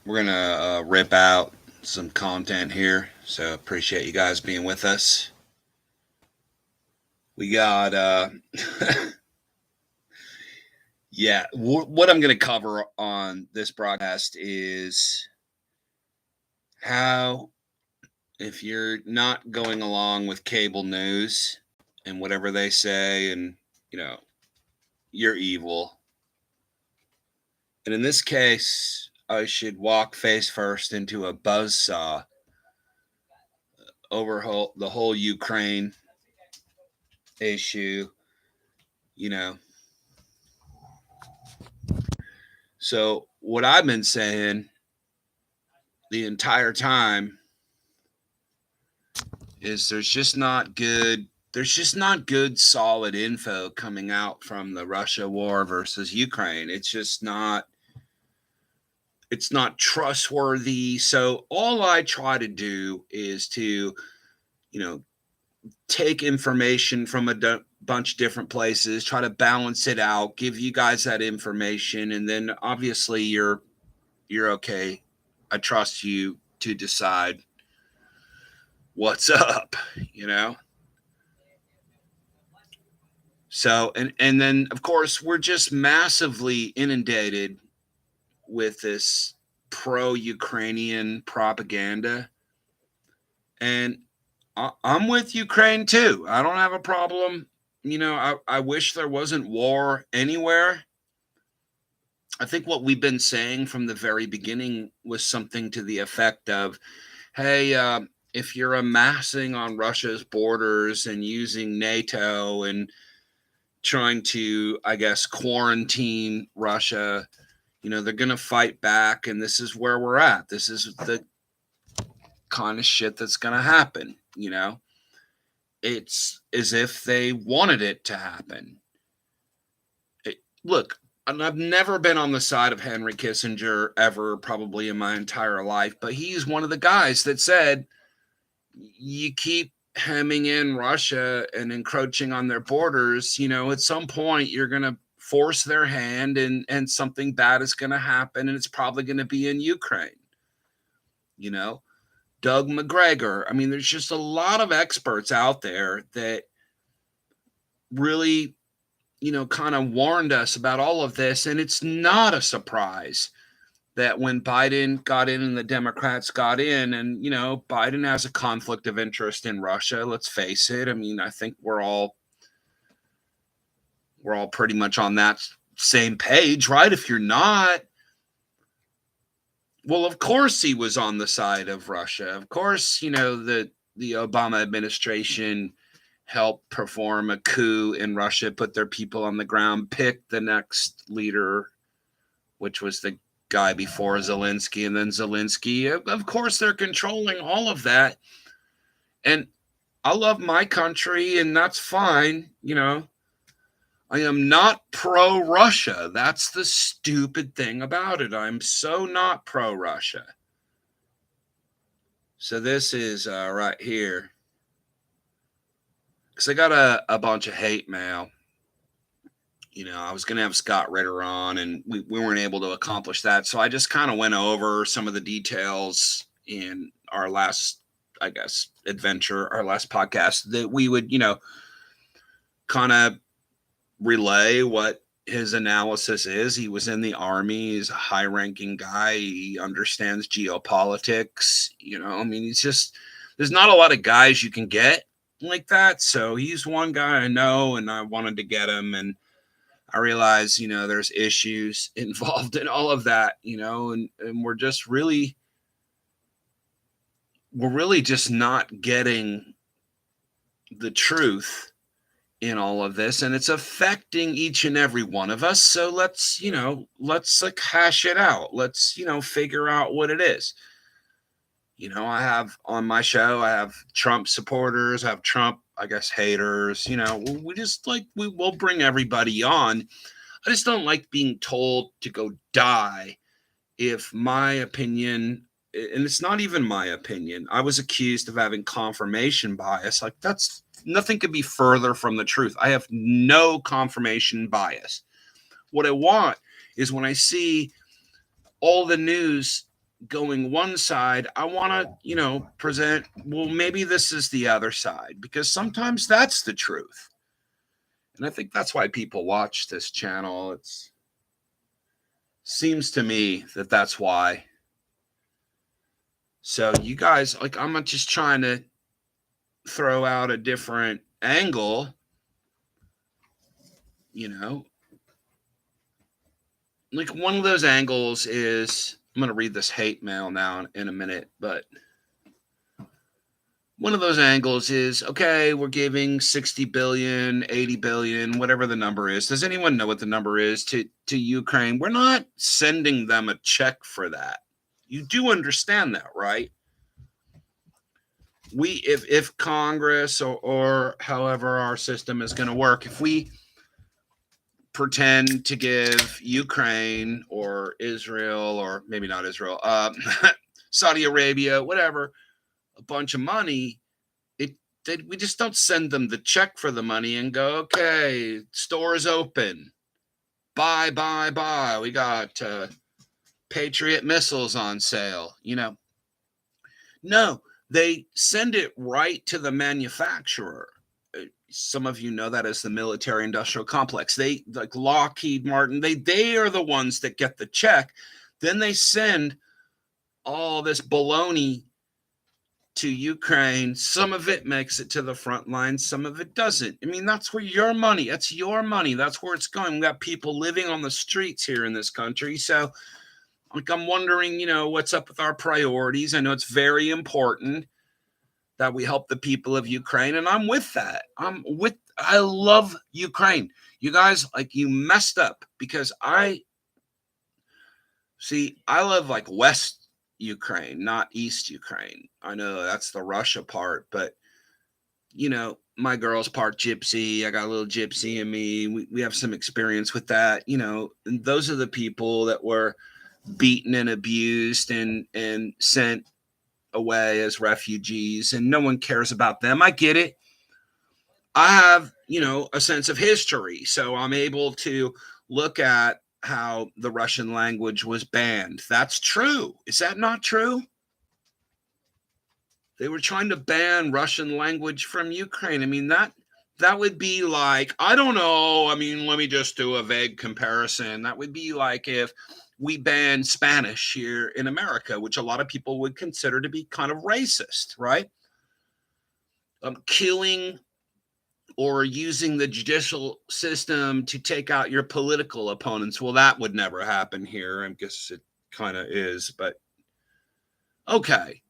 we're gonna rip out some content here. So appreciate you guys being with us. We got yeah. What I'm gonna cover on this broadcast is how, if you're not going along with cable news and whatever they say, and you know you're evil. And in this case, I should walk face first into a buzzsaw over the whole Ukraine issue. You know, so what I've been saying the entire time is there's just not good solid info coming out from the Russia war versus Ukraine. It's not trustworthy. So all I try to do is to, you know, take information from a bunch of different places, try to balance it out, give you guys that information, and then obviously you're okay. I trust you to decide what's up, you know? So and then of course we're just massively inundated with this pro-Ukrainian propaganda. And I'm with Ukraine too. I don't have a problem. I wish there wasn't war anywhere. I think what we've been saying from the very beginning was something to the effect of, hey, if you're amassing on Russia's borders and using NATO and trying to, I guess, quarantine Russia, they're going to fight back. And this is where we're at. This is the kind of shit that's going to happen. It's as if they wanted it to happen. Look, I've never been on the side of Henry Kissinger ever, probably in my entire life, but he's one of the guys that said, you keep hemming in Russia and encroaching on their borders, at some point you're going to force their hand and something bad is going to happen, and it's probably going to be in Ukraine. Doug McGregor. I mean, there's just a lot of experts out there that really, kind of warned us about all of this. And it's not a surprise that when Biden got in and the Democrats got in, and, Biden has a conflict of interest in Russia. Let's face it. I mean, I think we're all pretty much on that same page, right? If you're not, well, of course he was on the side of Russia. Of course, the Obama administration helped perform a coup in Russia, put their people on the ground, pick the next leader, which was the guy before Zelensky, and then Zelensky. Of course, they're controlling all of that. And I love my country, and that's fine. I am not pro-Russia. That's the stupid thing about it. I'm so not pro-Russia. So this is right here. Because I got a bunch of hate mail. I was going to have Scott Ritter on, and we weren't able to accomplish that. So I just kind of went over some of the details in our last, I guess, adventure, our last podcast, that we would, kind of relay what his analysis is. He was in the Army. He's a high-ranking guy. He understands geopolitics. I mean, there's not a lot of guys you can get like that. So he's one guy I know, and I wanted to get him. And I realize, there's issues involved in all of that, and we're really just not getting the truth in all of this, and it's affecting each and every one of us. So let's like hash it out. Let's, figure out what it is. I have on my show, I have Trump supporters, I have Trump, I guess, haters. We just we'll bring everybody on. I just don't like being told to go die if my opinion, and it's not even my opinion. I was accused of having confirmation bias. Like, that's nothing could be further from the truth. I have no confirmation bias. What I want is when I see all the news going one side, I want to, present, well, maybe this is the other side, because sometimes that's the truth. And I think that's why people watch this channel. It seems to me that that's why. So you guys, like, I'm just trying to throw out a different angle, like one of those angles is, I'm going to read this hate mail now in a minute, but one of those angles is, okay, we're giving 60 billion, 80 billion, whatever the number is. Does anyone know what the number is to Ukraine? We're not sending them a check for that. You do understand that, right? If Congress or however our system is going to work, if we pretend to give Ukraine or Israel, or maybe not Israel, Saudi Arabia, whatever, a bunch of money, we just don't send them the check for the money and go, okay, stores open, buy. We got Patriot missiles on sale. No, they send it right to the manufacturer. Some of you know that as the military industrial complex. They, like Lockheed Martin, they are the ones that get the check. Then they send all this baloney to Ukraine. Some of it makes it to the front line, some of it doesn't. I mean, that's where your money, that's your money. That's where it's going. We got people living on the streets here in this country. So, like, I'm wondering, what's up with our priorities. I know it's very important that we help the people of Ukraine, and I'm with that. I love Ukraine. You guys, like, you messed up, because I live like West Ukraine, not East Ukraine. I know that's the Russia part, but my girl's part gypsy. I got a little gypsy in me. We have some experience with that, and those are the people that were beaten and abused and sent away as refugees, and no one cares about them. I get it. I have, a sense of history, so I'm able to look at how the Russian language was banned. That's true. Is that not true? They were trying to ban Russian language from Ukraine. I mean, that would be like, I don't know. I mean, let me just do a vague comparison. That would be like if we banned Spanish here in America, which a lot of people would consider to be kind of racist, right? Killing or using the judicial system to take out your political opponents. Well, that would never happen here. I guess it kind of is, but okay.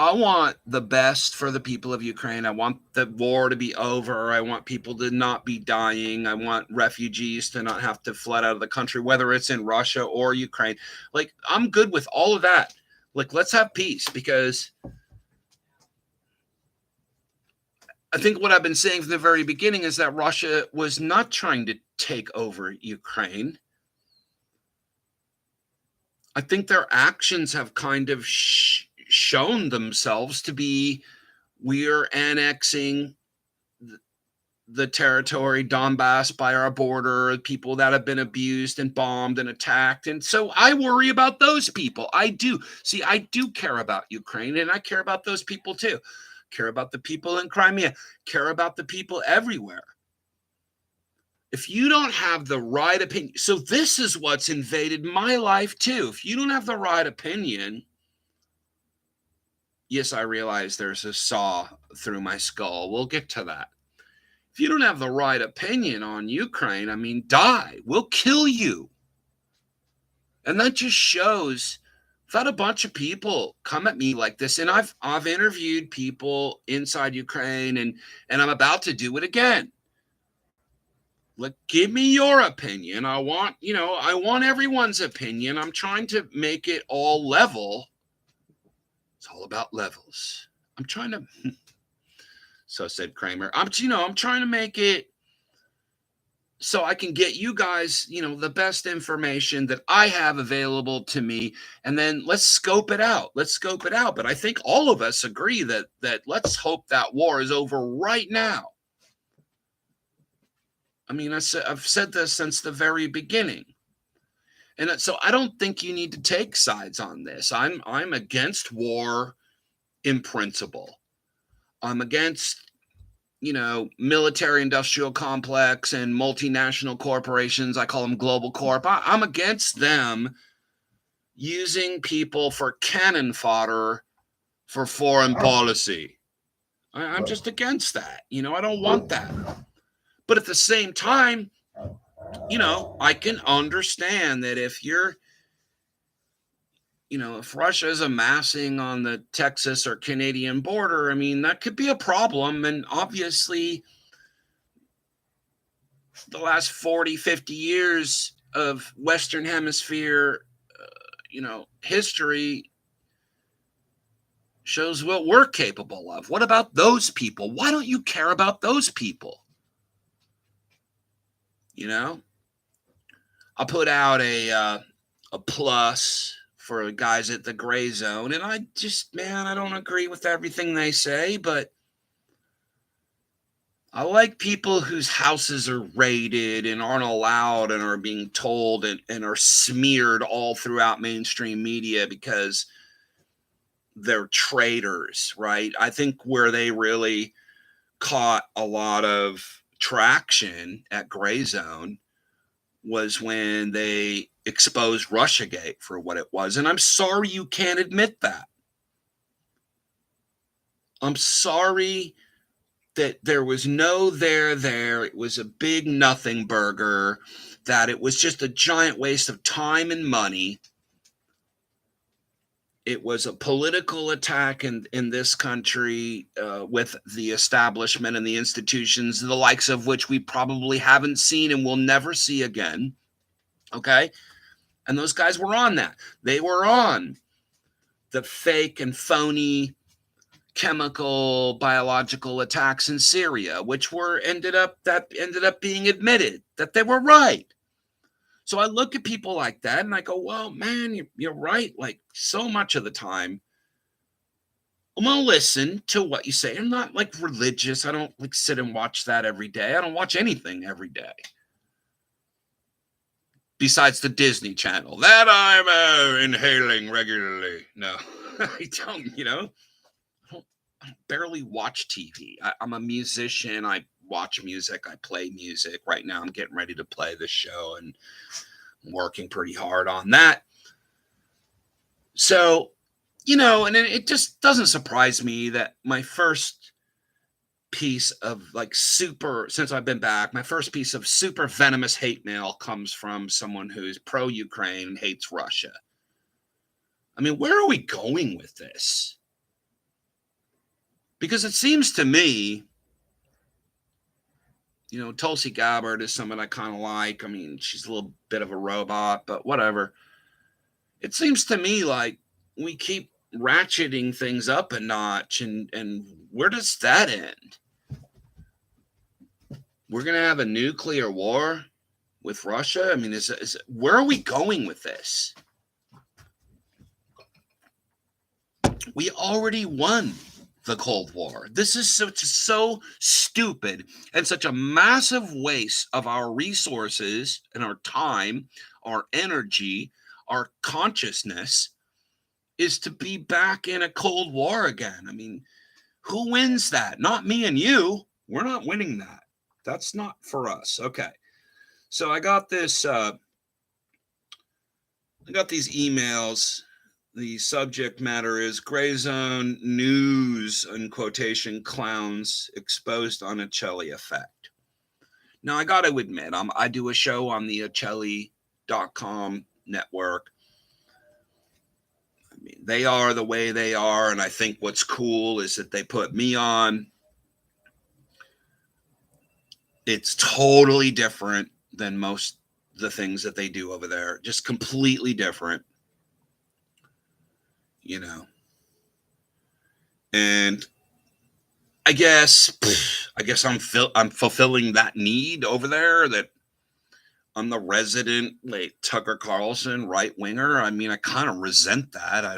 I want the best for the people of Ukraine. I want the war to be over. I want people to not be dying. I want refugees to not have to flood out of the country, whether it's in Russia or Ukraine. Like, I'm good with all of that. Like, let's have peace, because I think what I've been saying from the very beginning is that Russia was not trying to take over Ukraine. I think their actions have kind of shown themselves to be, we're annexing the territory, Donbass, by our border, people that have been abused and bombed and attacked. And so I worry about those people. I do. See, I do care about Ukraine, and I care about those people too. Care about the people in Crimea, care about the people everywhere. If you don't have the right opinion, so this is what's invaded my life too. If you don't have the right opinion, yes, I realize there's a saw through my skull. We'll get to that. If you don't have the right opinion on Ukraine, I mean, die. We'll kill you. And that just shows, I've had a bunch of people come at me like this, and I've interviewed people inside Ukraine, and I'm about to do it again. Like, give me your opinion. I want everyone's opinion. I'm trying to make it all level. It's all about levels. I'm trying to, so said Kramer. I'm trying to make it so I can get you guys, the best information that I have available to me. And then let's scope it out. But I think all of us agree that let's hope that war is over right now. I mean, I've said this since the very beginning. And so I don't think you need to take sides on this. I'm against war in principle. I'm against, military industrial complex and multinational corporations. I call them global corp. I'm against them using people for cannon fodder for foreign policy. I'm just against that. I don't want that. But at the same time, I can understand that if Russia is amassing on the Texas or Canadian border, I mean, that could be a problem. And obviously, the last 40, 50 years of Western Hemisphere, history shows what we're capable of. What about those people? Why don't you care about those people? I'll put out a plus for guys at the Gray Zone, and I don't agree with everything they say, but I like people whose houses are raided and aren't allowed and are being told and are smeared all throughout mainstream media because they're traitors, right? I think where they really caught a lot of traction at Gray Zone was when they exposed Russiagate for what it was. And I'm sorry you can't admit that. I'm sorry that there was no there. It was a big nothing burger, that it was just a giant waste of time and money. It was a political attack in this country with the establishment and the institutions, the likes of which we probably haven't seen and will never see again. Okay? And those guys were on that. They were on the fake and phony chemical biological attacks in Syria, which ended up being admitted that they were right. So I look at people like that and I go, well, man, you're right. Like, so much of the time, I'm going to listen to what you say. I'm not like religious. I don't like sit and watch that every day. I don't watch anything every day besides the Disney Channel that I'm inhaling regularly. No, I don't, I barely watch TV. I'm a musician. I watch music. I play music. Right now I'm getting ready to play this show and I'm working pretty hard on that. So, and it just doesn't surprise me that my first piece of since I've been back, my first piece of super venomous hate mail comes from someone who's pro-Ukraine and hates Russia. I mean, where are we going with this? Because it seems to me, Tulsi Gabbard is someone I kind of like. I mean, she's a little bit of a robot, but whatever. It seems to me like we keep ratcheting things up a notch, and where does that end? We're going to have a nuclear war with Russia? I mean, where are we going with this? We already won the Cold War. This is so stupid and such a massive waste of our resources and our time, our energy, our consciousness, is to be back in a Cold War again. I mean, who wins that? Not me and you. We're not winning that. That's not for us. Okay. So I got this, I got these emails. The subject matter is Gray Zone News, in quotation, clowns exposed on Ocelli effect. Now, I got to admit, I do a show on the Ocelli.com network. I mean, they are the way they are, and I think what's cool is that they put me on. It's totally different than most of the things that they do over there. Just completely different. And I guess I'm fulfilling that need over there, that I'm the resident Tucker Carlson right winger. I mean, I kind of resent that. I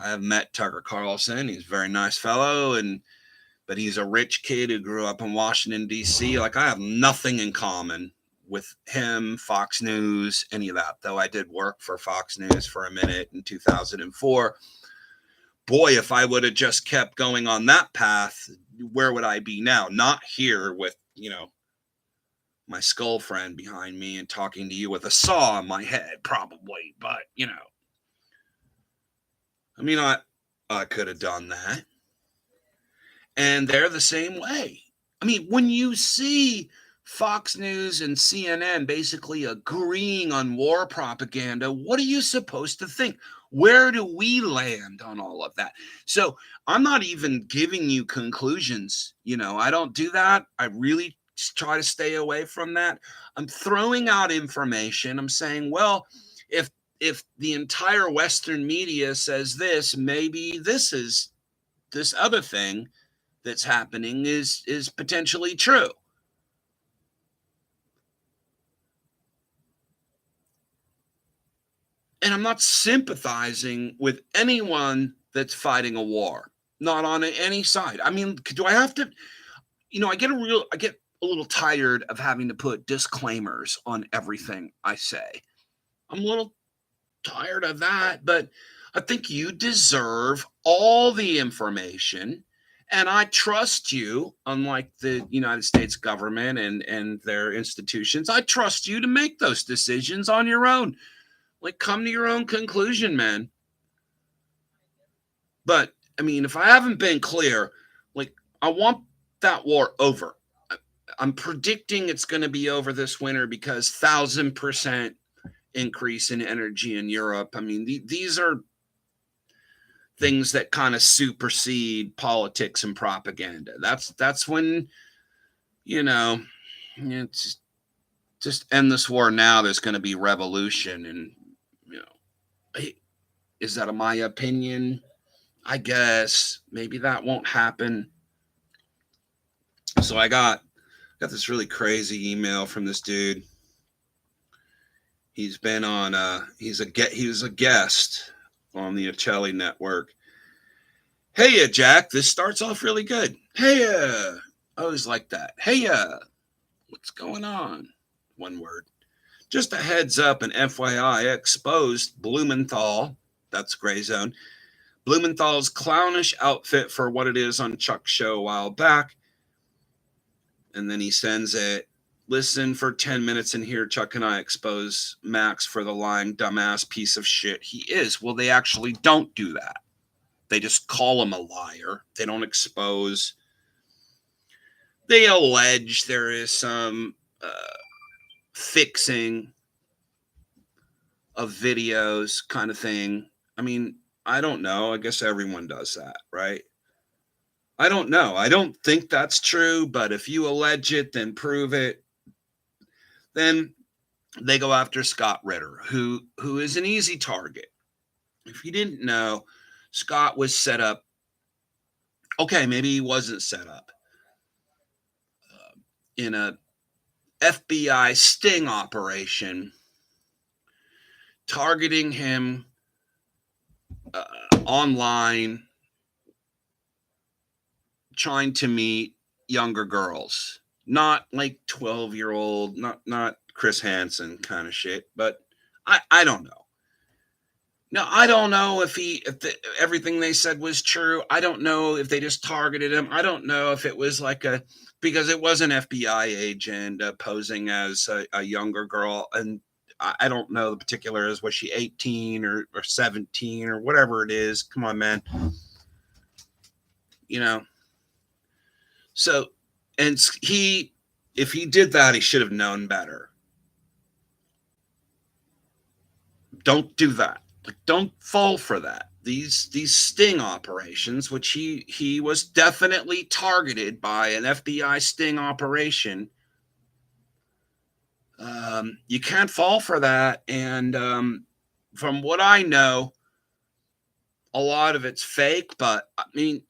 have met Tucker Carlson. He's a very nice fellow, and but he's a rich kid who grew up in Washington, D.C. Like, I have nothing in common with him, Fox News, any of that, though I did work for Fox News for a minute in 2004. Boy, if I would have just kept going on that path, where would I be now? Not here with, my skull friend behind me and talking to you with a saw on my head, probably. But, I mean, I could have done that. And they're the same way. I mean, when you see Fox News and CNN basically agreeing on war propaganda, what are you supposed to think? Where do we land on all of that? So I'm not even giving you conclusions. I don't do that. I really try to stay away from that. I'm throwing out information. I'm saying, well, if the entire Western media says this, maybe this other thing that's happening is potentially true. And I'm not sympathizing with anyone that's fighting a war, not on any side. I mean, do I have to, I get a little tired of having to put disclaimers on everything I say. I'm a little tired of that, but I think you deserve all the information. And I trust you, unlike the United States government and their institutions. I trust you to make those decisions on your own. Like, come to your own conclusion, man. But, I mean, if I haven't been clear, like, I want that war over. I'm predicting it's going to be over this winter because 1,000% increase in energy in Europe. I mean, these are things that kind of supersede politics and propaganda. That's when, it's just end this war now. There's going to be revolution. And, is that my opinion? I guess maybe that won't happen. So I got this really crazy email from this dude. He's been on he was a guest on the Acelli Network. Hey, Jack, this starts off really good. Hey, I always like that. Hey, what's going on? One word. Just a heads up, and FYI, exposed Blumenthal, that's Gray Zone, Blumenthal's clownish outfit for what it is on Chuck's show a while back. And then he sends it. Listen for 10 minutes and hear Chuck and I expose Max for the lying dumbass piece of shit he is. Well, they actually don't do that. They just call him a liar. They don't expose. They allege there is some fixing of videos kind of thing. I mean, I don't know. I guess everyone does that, right? I don't know. I don't think that's true, but if you allege it, then prove it. Then they go after Scott Ritter, who is an easy target. If you didn't know, Scott was set up. Okay, maybe he wasn't set up in a FBI sting operation targeting him online, trying to meet younger girls, not like 12-year-old, not Chris Hansen kind of shit, but I don't know. No, I don't know if everything they said was true. I don't know if they just targeted him. I don't know if it was because it was an FBI agent posing as a younger girl. And I don't know the particulars. Was she 18 or 17 or whatever it is? Come on, man. So, and if he did that, he should have known better. Don't do that. Don't fall for that. These sting operations, which he was definitely targeted by an FBI sting operation. You can't fall for that. And from what I know, a lot of it's fake. But I mean,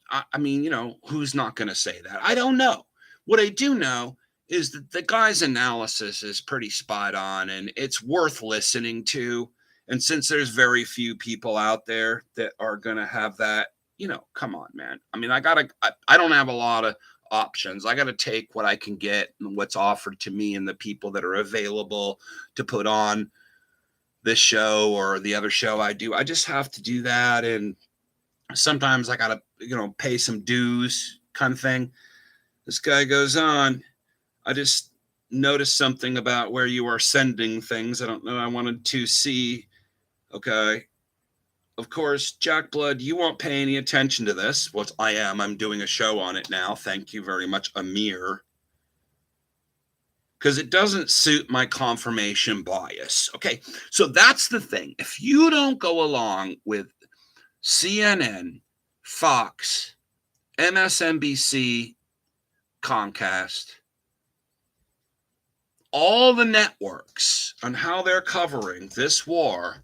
who's not going to say that? I don't know. What I do know is that the guy's analysis is pretty spot on, and it's worth listening to. And since there's very few people out there that are going to have that come on, man. I mean, I don't have a lot of options. I got to take what I can get and what's offered to me and the people that are available to put on this show or the other show I do. I just have to do that. And sometimes I got to, pay some dues kind of thing. This guy goes on. I just noticed something about where you are sending things. I don't know. I wanted to see. Okay. Of course, Jack Blood, you won't pay any attention to this. Well, I am. I'm doing a show on it now. Thank you very much, Amir. Because it doesn't suit my confirmation bias. Okay, so that's the thing. If you don't go along with CNN, Fox, MSNBC, Comcast, all the networks on how they're covering this war,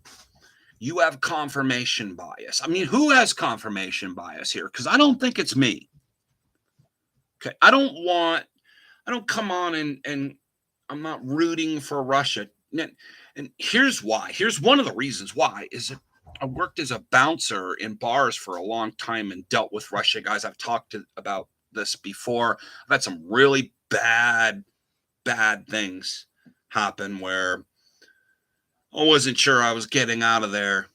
you have confirmation bias. I mean, who has confirmation bias here? Because I don't think it's me. Okay, I don't come on and I'm not rooting for Russia. And here's why. Here's one of the reasons why is that I worked as a bouncer in bars for a long time and dealt with Russia guys. I've talked about this before. I've had some really bad things happen where I wasn't sure I was getting out of there.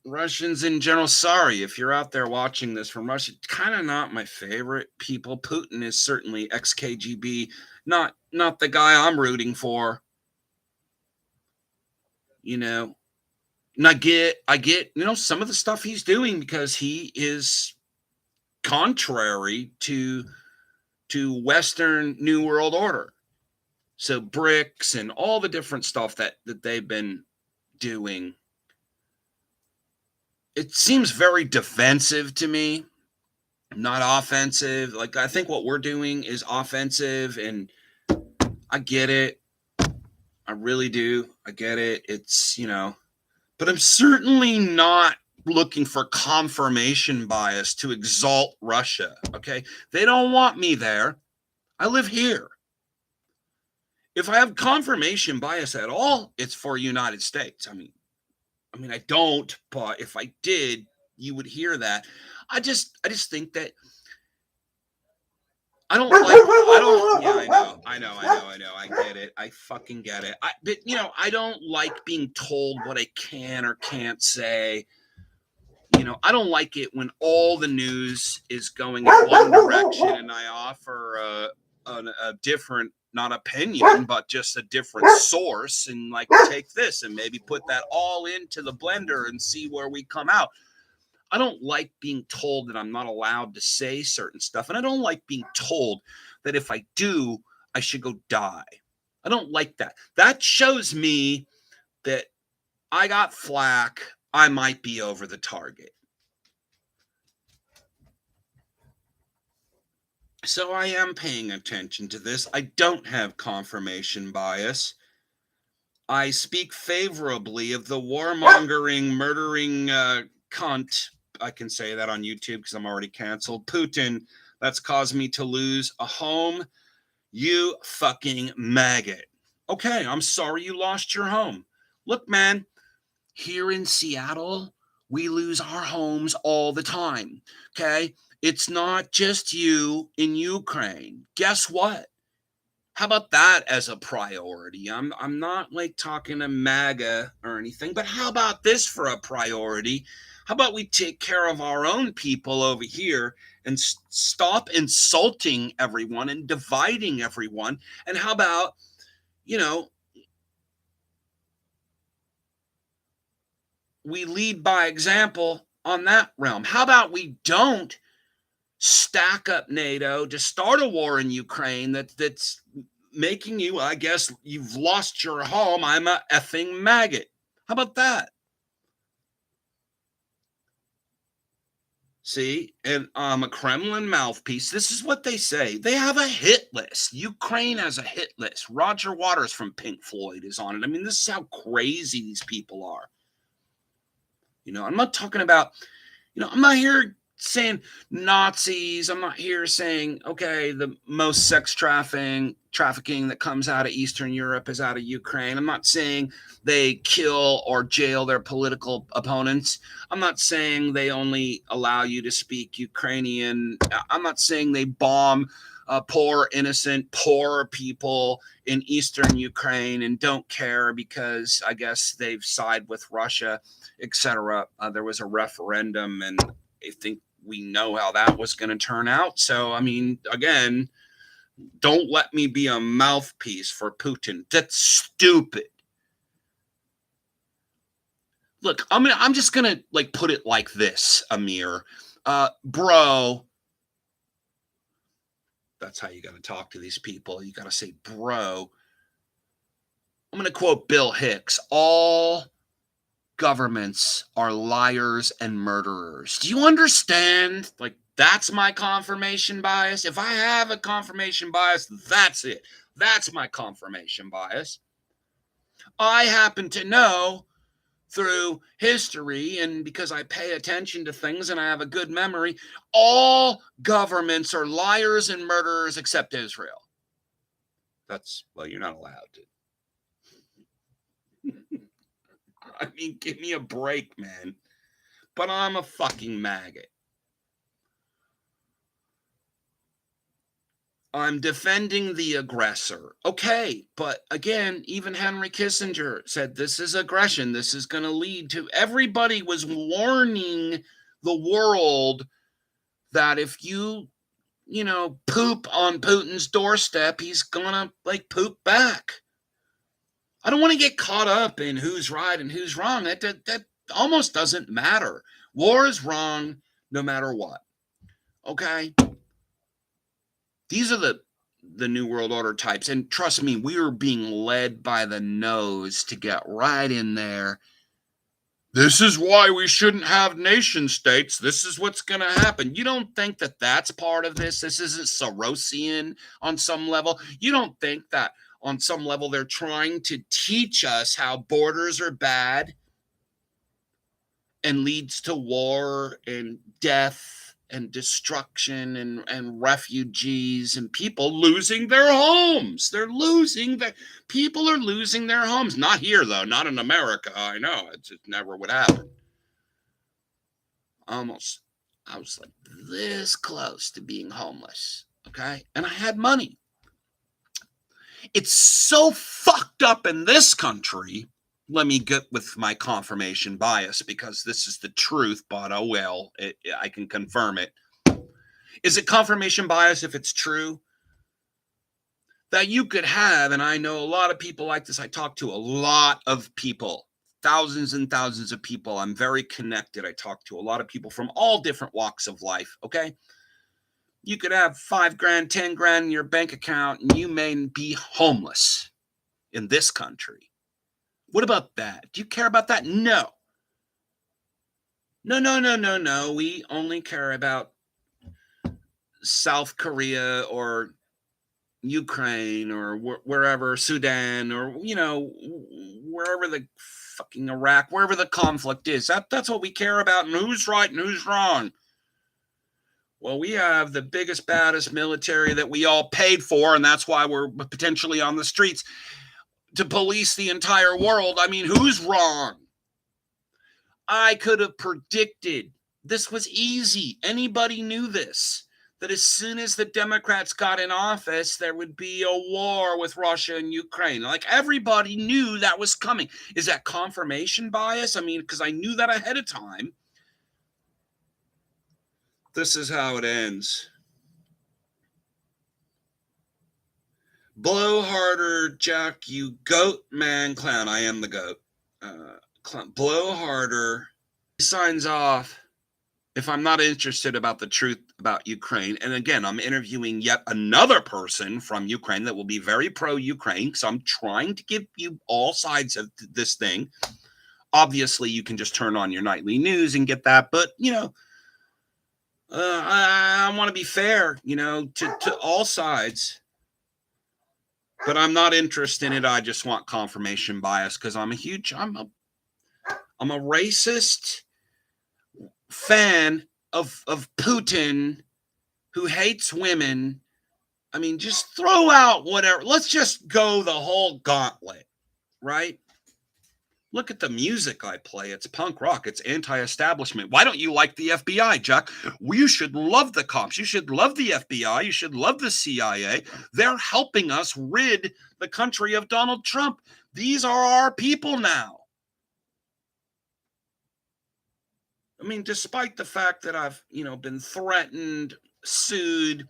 Russians in general, sorry if you're out there watching this from Russia, kind of not my favorite people. Putin is certainly ex-KGB, not the guy I'm rooting for. And I get, some of the stuff he's doing because he is contrary to Western New World Order. So BRICS and all the different stuff that they've been doing. It seems very defensive to me, not offensive. Like, I think what we're doing is offensive, and I get it. I really do. I get it. It's, but I'm certainly not looking for confirmation bias to exalt Russia, okay? They don't want me there. I live here. If I have confirmation bias at all, it's for United States. I mean, I don't, but if I did, you would hear that. I just think that I get it. I fucking get it. But I don't like being told what I can or can't say. I don't like it when all the news is going in one direction and I offer a different, not opinion, but just a different source, and like, take this and maybe put that all into the blender and see where we come out. I don't like being told that I'm not allowed to say certain stuff. And I don't like being told that if I do, I should go die. I don't like that. That shows me that I got flack. I might be over the target. So I am paying attention to this. I don't have confirmation bias. I speak favorably of the warmongering, murdering cunt. I can say that on YouTube because I'm already canceled. Putin, that's caused me to lose a home. You fucking maggot. Okay, I'm sorry you lost your home. Look, man, here in Seattle, we lose our homes all the time. Okay? It's not just you in Ukraine. Guess what? How about that as a priority? I'm not like talking to MAGA or anything, but how about this for a priority? How about we take care of our own people over here and stop insulting everyone and dividing everyone? And how about, we lead by example on that realm? How about we don't stack up NATO to start a war in Ukraine that's making you, I guess, you've lost your home. I'm a effing maggot. How about that? See, and I'm a Kremlin mouthpiece. This is what they say. They have a hit list. Ukraine has a hit list. Roger Waters from Pink Floyd is on it. I mean, this is how crazy these people are. I'm not talking about, I'm not here saying Nazis. I'm not here saying, okay, the most sex trafficking that comes out of Eastern Europe is out of Ukraine. I'm not saying they kill or jail their political opponents. I'm not saying they only allow you to speak Ukrainian. I'm not saying they bomb poor, innocent, poor people in Eastern Ukraine and don't care because I guess they've sided with Russia, etc. There was a referendum, and I think we know how that was going to turn out. So, I mean, again, don't let me be a mouthpiece for Putin. That's stupid. Look, I'm just gonna like put it like this, Amir. Bro, that's how you got to talk to these people. You got to say, bro. I'm going to quote Bill Hicks. All governments are liars and murderers. Do you understand? Like, that's my confirmation bias. If I have a confirmation bias, that's it. That's my confirmation bias. I happen to know through history, and because I pay attention to things and I have a good memory, all governments are liars and murderers except Israel. That's, well, you're not allowed to. I mean, give me a break, man. But I'm a fucking maggot. I'm defending the aggressor. Okay, but again, even Henry Kissinger said this is aggression. This is going to lead to... Everybody was warning the world that if you poop on Putin's doorstep, he's going to, like, poop back. I don't want to get caught up in who's right and who's wrong. That almost doesn't matter. War is wrong no matter what. Okay? These are the New World Order types. And trust me, we are being led by the nose to get right in there. This is why we shouldn't have nation states. This is what's going to happen. You don't think that that's part of this? This isn't Sorosian on some level? You don't think that on some level they're trying to teach us how borders are bad and leads to war and death and destruction and refugees and people losing their homes? People are losing their homes. Not here, though. Not in America. I know. It never would happen. I was like this close to being homeless. Okay. And I had money. It's so fucked up in this country. Let me get with my confirmation bias because this is the truth, but oh well, I can confirm it. Is it confirmation bias if it's true? That you could have, and I know a lot of people like this. I talk to a lot of people, thousands and thousands of people. I'm very connected. I talk to a lot of people from all different walks of life, okay? You could have $5,000, $10,000 in your bank account, and you may be homeless in this country. What about that? Do you care about that? No. No. We only care about South Korea or Ukraine or wherever, Sudan, or, wherever the fucking Iraq, wherever the conflict is. That's what we care about, and who's right and who's wrong. Well, we have the biggest, baddest military that we all paid for, and that's why we're potentially on the streets to police the entire world. I mean, who's wrong? I could have predicted. This was easy. Anybody knew this, that as soon as the Democrats got in office, there would be a war with Russia and Ukraine. Like, everybody knew that was coming. Is that confirmation bias? I mean, because I knew that ahead of time. This is how it ends. Blow harder, Jack, you goat, man, clown. I am the goat. Blow harder. He signs off. If I'm not interested about the truth about Ukraine, and again, I'm interviewing yet another person from Ukraine that will be very pro-Ukraine, so I'm trying to give you all sides of this thing. Obviously, you can just turn on your nightly news and get that, but, I want to be fair, to all sides. But I'm not interested in it. I just want confirmation bias because I'm a racist fan of Putin, who hates women. I mean, just throw out whatever. Let's just go the whole gauntlet, right? Look at the music I play. It's punk rock. It's anti-establishment. Why don't you like the FBI, Jack? Well, you should love the cops. You should love the FBI. You should love the CIA. They're helping us rid the country of Donald Trump. These are our people now. I mean, despite the fact that I've, been threatened, sued,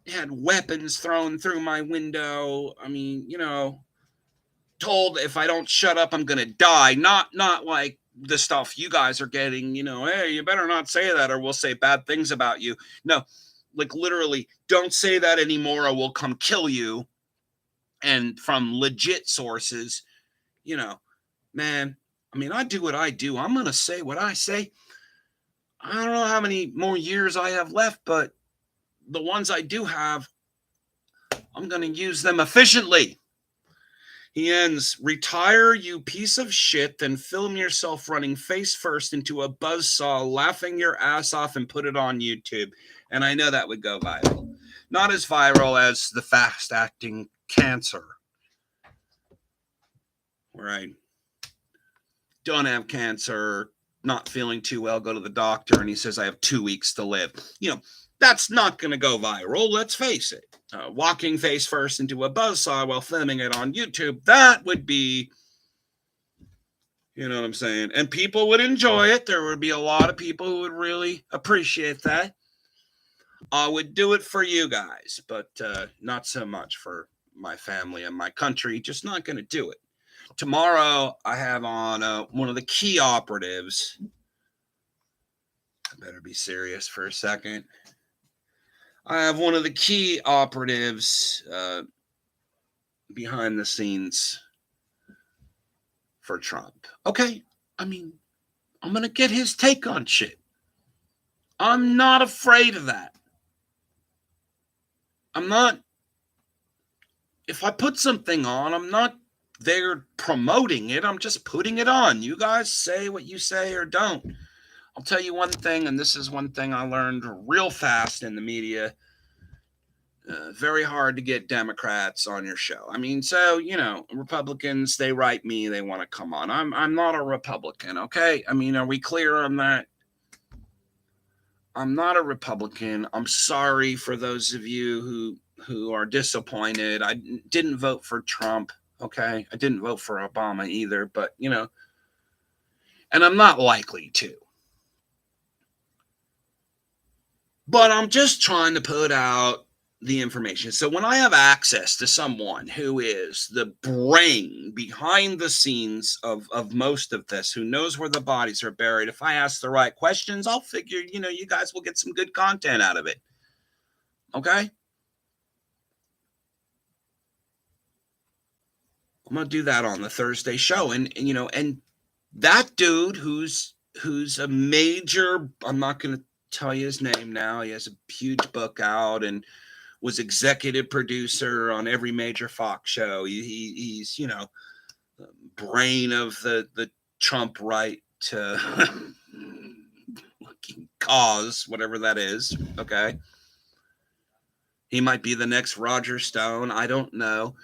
had weapons thrown through my window. I mean, told if I don't shut up, I'm going to die. Not like the stuff you guys are getting, hey, you better not say that or we'll say bad things about you. No, like literally, don't say that anymore or we'll come kill you. And from legit sources, man, I mean, I do what I do. I'm going to say what I say. I don't know how many more years I have left, but the ones I do have, I'm going to use them efficiently. He ends, retire, you piece of shit, then film yourself running face first into a buzzsaw, laughing your ass off and put it on YouTube. And I know that would go viral. Not as viral as the fast-acting cancer. Right. Don't have cancer, not feeling too well, go to the doctor, and he says, I have 2 weeks to live. That's not going to go viral, let's face it. Walking face first into a buzzsaw while filming it on YouTube, that would be, you know what I'm saying? And people would enjoy it. There would be a lot of people who would really appreciate that. I would do it for you guys, but not so much for my family and my country. Just not going to do it. Tomorrow, I have on one of the key operatives. I better be serious for a second. I have one of the key operatives behind the scenes for Trump. Okay, I mean, I'm going to get his take on shit. I'm not afraid of that. I'm not, if I put something on, I'm not there promoting it. I'm just putting it on. You guys say what you say or don't. I'll tell you one thing, and this is one thing I learned real fast in the media. Very hard to get Democrats on your show. I mean, so, Republicans, they write me, they want to come on. I'm not a Republican, okay? I mean, are we clear on that? I'm not a Republican. I'm sorry for those of you who are disappointed. I didn't vote for Trump, okay? I didn't vote for Obama either, but, and I'm not likely to. But I'm just trying to put out the information. So when I have access to someone who is the brain behind the scenes of most of this, who knows where the bodies are buried, if I ask the right questions, I'll figure, you guys will get some good content out of it. Okay? I'm going to do that on the Thursday show. And that dude who's a major, I'm not going to tell you his name now. He has a huge book out and was executive producer on every major Fox show. He's brain of the Trump right to cause, whatever that is. Okay. He might be the next Roger Stone. I don't know.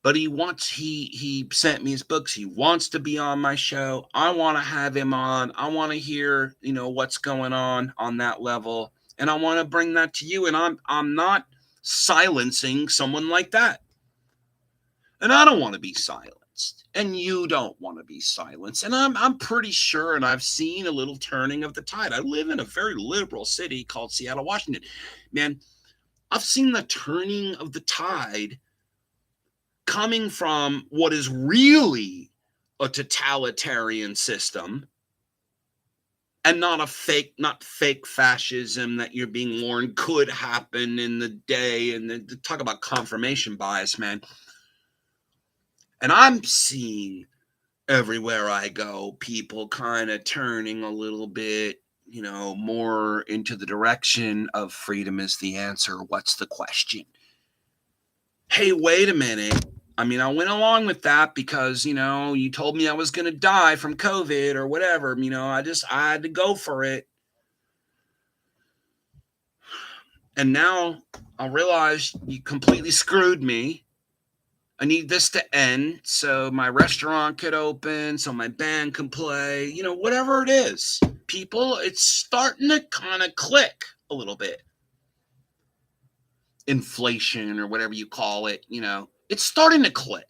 But he sent me his books. He wants to be on my show. I want to have him on. I want to hear, what's going on that level. And I want to bring that to you. And I'm not silencing someone like that. And I don't want to be silenced. And you don't want to be silenced. And I'm pretty sure, and I've seen a little turning of the tide. I live in a very liberal city called Seattle, Washington. Man, I've seen the turning of the tide coming from what is really a totalitarian system and not fake fascism that you're being warned could happen in the day. And then talk about confirmation bias, man. And I'm seeing everywhere I go, people kind of turning a little bit, more into the direction of freedom is the answer. What's the question? Hey, wait a minute. I mean, I went along with that because, you told me I was going to die from COVID or whatever. I had to go for it. And now I realize you completely screwed me. I need this to end so my restaurant could open, so my band can play, whatever it is. People, it's starting to kind of click a little bit. Inflation or whatever you call it, it's starting to click.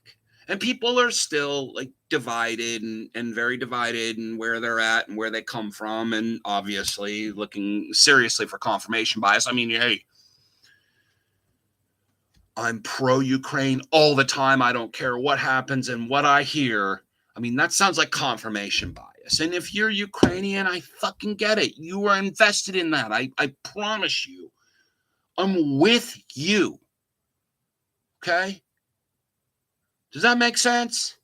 And people are still like divided and very divided in where they're at and where they come from. And obviously looking seriously for confirmation bias. I mean, hey, I'm pro-Ukraine all the time. I don't care what happens and what I hear. I mean, that sounds like confirmation bias. And if you're Ukrainian, I fucking get it. You are invested in that. I promise you. I'm with you. Okay? Does that make sense?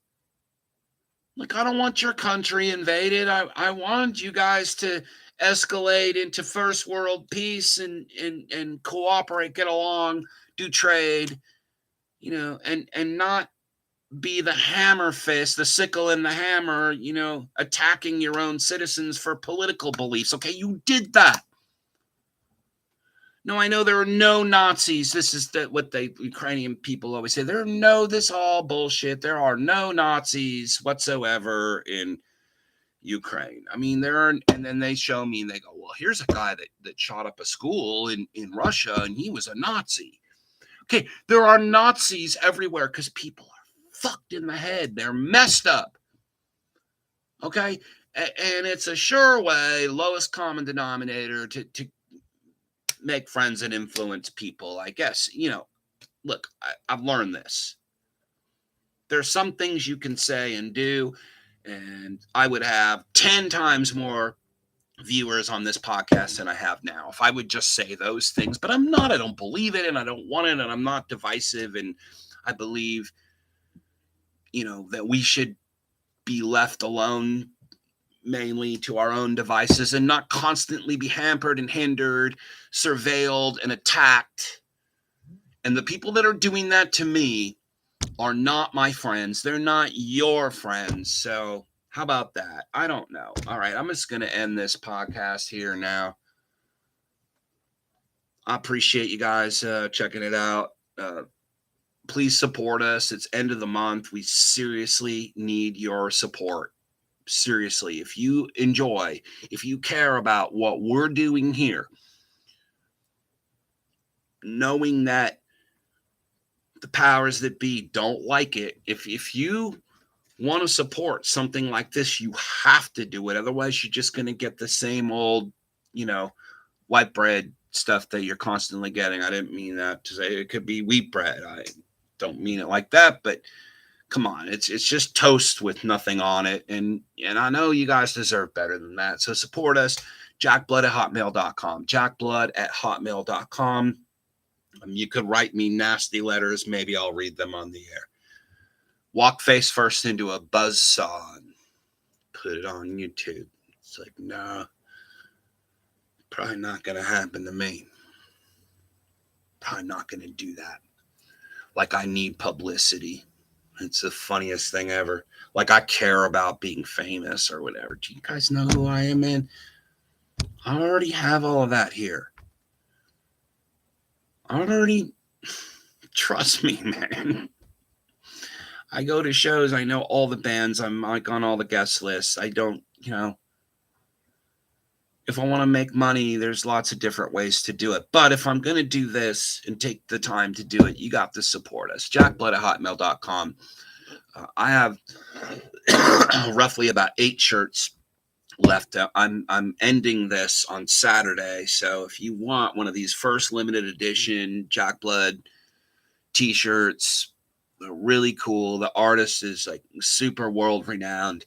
Like, I don't want your country invaded. I want you guys to escalate into first world peace and cooperate, get along, do trade, and not be the hammer fist, the sickle and the hammer, attacking your own citizens for political beliefs. Okay, you did that. No, I know there are no Nazis. This is what the Ukrainian people always say. This all bullshit. There are no Nazis whatsoever in Ukraine. I mean, and then they show me and they go, well, here's a guy that shot up a school in Russia and he was a Nazi. Okay, there are Nazis everywhere because people are fucked in the head. They're messed up. Okay, and it's a sure way, lowest common denominator to make friends and influence people, I guess. Look, I've learned this. There's some things you can say and do, and I would have 10 times more viewers on this podcast than I have now if I would just say those things. But I'm not. I don't believe it, and I don't want it, and I'm not divisive, and I believe, that we should be left alone mainly to our own devices and not constantly be hampered and hindered, surveilled and attacked. And the people that are doing that to me are not my friends. They're not your friends. So how about that? I don't know. All right, I'm just going to end this podcast here now. I appreciate you guys checking it out. Please support us. It's end of the month. We seriously need your support. Seriously, if you enjoy, if you care about what we're doing here, knowing that the powers that be don't like it, if you want to support something like this, you have to do it. Otherwise, you're just going to get the same old, white bread stuff that you're constantly getting. I didn't mean that to say it could be wheat bread. I don't mean it like that, but come on, it's just toast with nothing on it. And I know you guys deserve better than that. So support us, jackblood@hotmail.com, jackblood@hotmail.com. You could write me nasty letters. Maybe I'll read them on the air. Walk face first into a buzzsaw and put it on YouTube. It's like, nah, probably not going to happen to me. Probably not going to do that. Like I need publicity. It's the funniest thing ever. Like I care about being famous or whatever. Do you guys know who I am, man? I already have all of that here. Trust me, man. I go to shows. I know all the bands. I'm like on all the guest lists. I don't, if I want to make money, there's lots of different ways to do it. But if I'm going to do this and take the time to do it, you got to support us. jackblood@hotmail.com. I have roughly about 8 shirts left. I'm ending this on Saturday. So if you want one of these first limited edition Jack Blood t-shirts, they're really cool. The artist is like super world renowned.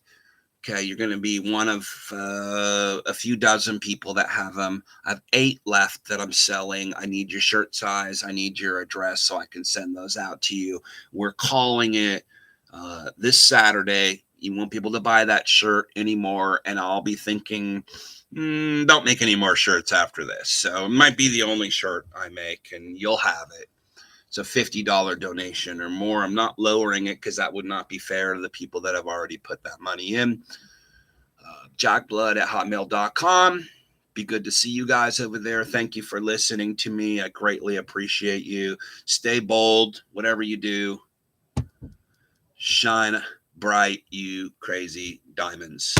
Okay, you're going to be one of a few dozen people that have them. I have 8 left that I'm selling. I need your shirt size. I need your address so I can send those out to you. We're calling it this Saturday. You won't be able to buy that shirt anymore, and I'll be thinking, don't make any more shirts after this. So it might be the only shirt I make, and you'll have it. It's a $50 donation or more. I'm not lowering it because that would not be fair to the people that have already put that money in. jackblood@hotmail.com. Be good to see you guys over there. Thank you for listening to me. I greatly appreciate you. Stay bold, whatever you do. Shine bright, you crazy diamonds.